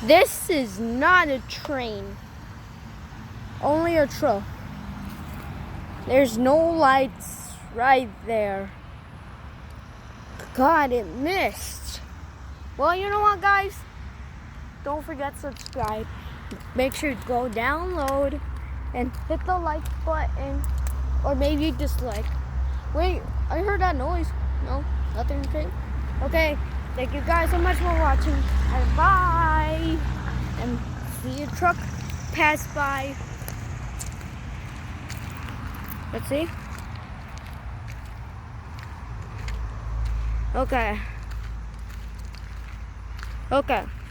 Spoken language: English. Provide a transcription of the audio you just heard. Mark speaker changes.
Speaker 1: This is not a train. Only a truck. There's no lights right there. God, it missed. Well, you know what, guys? Don't forget to subscribe. Make sure to go download and hit the like button. Or maybe dislike. Wait, I heard that noise. No, nothing okay. Okay, thank you guys so much for watching. And bye. And see a truck pass by. Let's see. Okay. Okay.